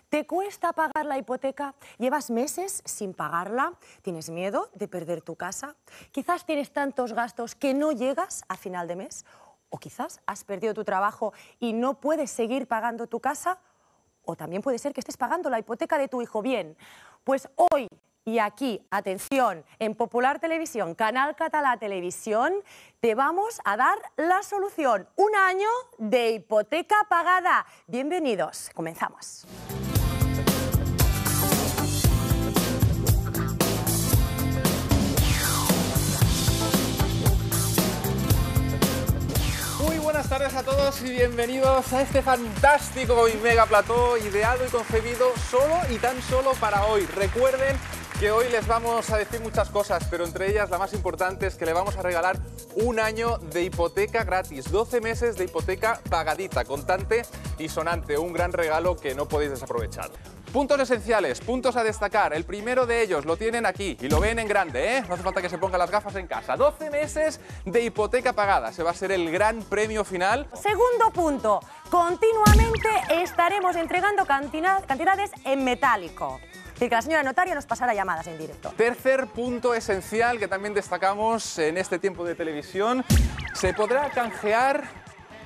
¿Te cuesta pagar la hipoteca? ¿Llevas meses sin pagarla? ¿Tienes miedo de perder tu casa? ¿Quizás tienes tantos gastos que no llegas a final de mes? ¿O quizás has perdido tu trabajo y no puedes seguir pagando tu casa? ¿O también puede ser que estés pagando la hipoteca de tu hijo? Bien, pues hoy y aquí, atención, en Popular Televisión, Canal Català Televisión, te vamos a dar la solución. Un año de hipoteca pagada. Bienvenidos, comenzamos. Muy buenas tardes a todos y bienvenidos a este fantástico y mega plató ideado y concebido solo y tan solo para hoy. Recuerden que hoy les vamos a decir muchas cosas, pero entre ellas la más importante es que le vamos a regalar un año de hipoteca gratis, 12 meses de hipoteca pagadita, contante y sonante, un gran regalo que no podéis desaprovechar. Puntos esenciales, puntos a destacar. El primero de ellos lo tienen aquí y lo ven en grande, ¿eh? No hace falta que se pongan las gafas en casa. 12 meses de hipoteca pagada. Se va a ser el gran premio final. Segundo punto, continuamente estaremos entregando cantidades en metálico. Es decir, que la señora notaria nos pasará llamadas en directo. Tercer punto esencial que también destacamos en este tiempo de televisión. Se podrá canjear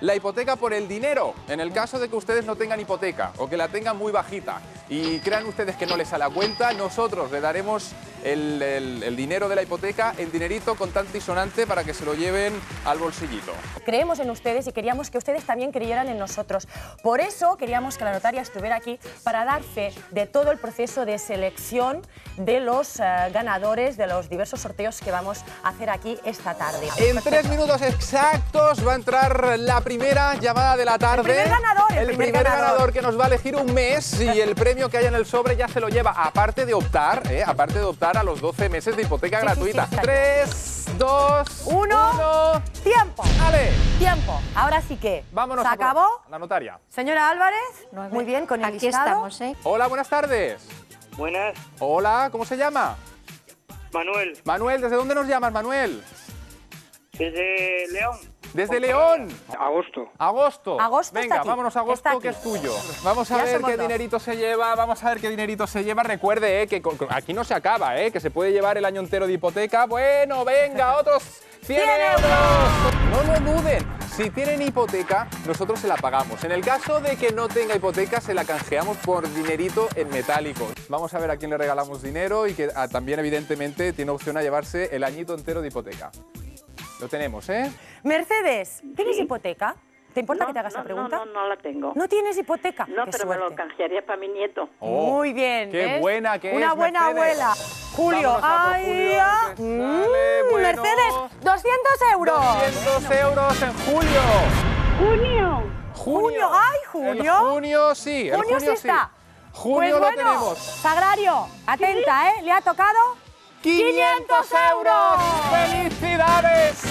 la hipoteca por el dinero, en el caso de que ustedes no tengan hipoteca o que la tengan muy bajita y crean ustedes que no les sale a cuenta, nosotros le daremos el dinero de la hipoteca en dinerito contante y sonante para que se lo lleven al bolsillito. Creemos en ustedes y queríamos que ustedes también creyeran en nosotros. Por eso queríamos que la notaria estuviera aquí para dar fe de todo el proceso de selección de los ganadores de los diversos sorteos que vamos a hacer aquí esta tarde. En 3 minutos exactos va a entrar la primera llamada de la tarde. El primer ganador que nos va a elegir un mes y el premio que haya en el sobre ya se lo lleva, aparte de optar a los 12 meses de hipoteca gratuita. Sí. 3, 2, 1. ¡Tiempo! ¡Dale! ¡Tiempo! Ahora sí que vámonos. ¿se acabó? La notaria. Señora Álvarez, muy bien, con el aquí listado. estamos, ¿eh? Hola, buenas tardes. Buenas, Hola, ¿cómo se llama? Manuel, Manuel, ¿desde dónde nos llamas, Manuel? desde León. Desde León. Agosto. Agosto. Agosto está Venga, aquí. vámonos a Está agosto, aquí. que es tuyo. Vamos a Ya ver somos qué dos. dinerito se lleva, vamos a ver qué dinerito se lleva. Recuerde, que aquí no se acaba, que se puede llevar el año entero de hipoteca. Bueno, venga, otros 100 euros. No lo duden. Si tienen hipoteca, nosotros se la pagamos. En el caso de que no tenga hipoteca, se la canjeamos por dinerito en metálico. Vamos a ver a quién le regalamos dinero y que también, evidentemente, tiene opción a llevarse el añito entero de hipoteca. Lo tenemos, ¿eh? Mercedes, ¿tienes Sí. hipoteca? ¿Te importa que te haga esa pregunta? No la tengo. ¿No tienes hipoteca? No, Qué pero me lo suerte. canjearía para mi nieto. Oh, Muy bien. qué ¿ves? buena que Una es, buena Mercedes. abuela. Julio, Vámonos a por ay, Julio, ya. que sale, bueno. Mercedes, 200 euros. 200 euros en julio. Junio, ay, Julio. En junio sí, en Junio sí está. Junio Pues lo bueno, tenemos. Sagrario, atenta, ¿eh? Le ha tocado 500 euros. ¡Felicidades!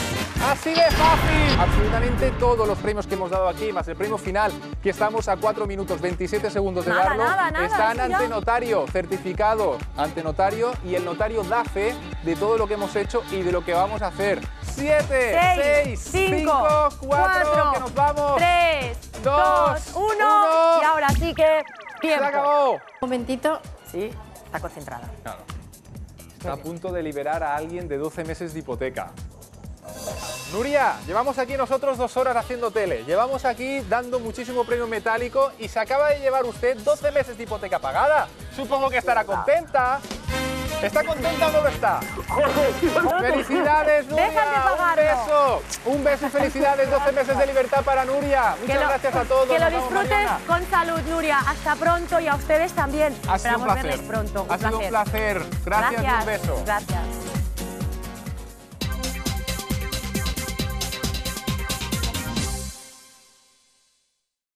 Así de fácil. Absolutamente todos los premios que hemos dado aquí, más el premio final, que estamos a 4 minutos 27 segundos de Nada, darlo, nada, están eso ya. ante notario, certificado ante notario, y el notario da fe de todo lo que hemos hecho y de lo que vamos a hacer. 7, 6, 5, 4, que nos vamos. 3, 2, 1. Y ahora sí que tiempo. Se acabó. Un momentito. Sí, está concentrada. Claro. Está a punto de liberar a alguien de 12 meses de hipoteca. Nuria, llevamos aquí nosotros 2 horas haciendo tele, llevamos aquí dando muchísimo premio metálico y se acaba de llevar usted 12 meses de hipoteca pagada. Supongo que estará contenta. ¿Está contenta o no lo está? ¡Felicidades, Nuria! Dejan de pagarlo. Un beso y felicidades, 12 meses de libertad para Nuria. Muchas gracias a todos. Que lo Nos vemos disfrutes mañana. con salud, Nuria. Hasta pronto y a ustedes también. Ha sido un Esperamos placer. verles pronto. Ha sido un placer. Gracias y un beso. Gracias.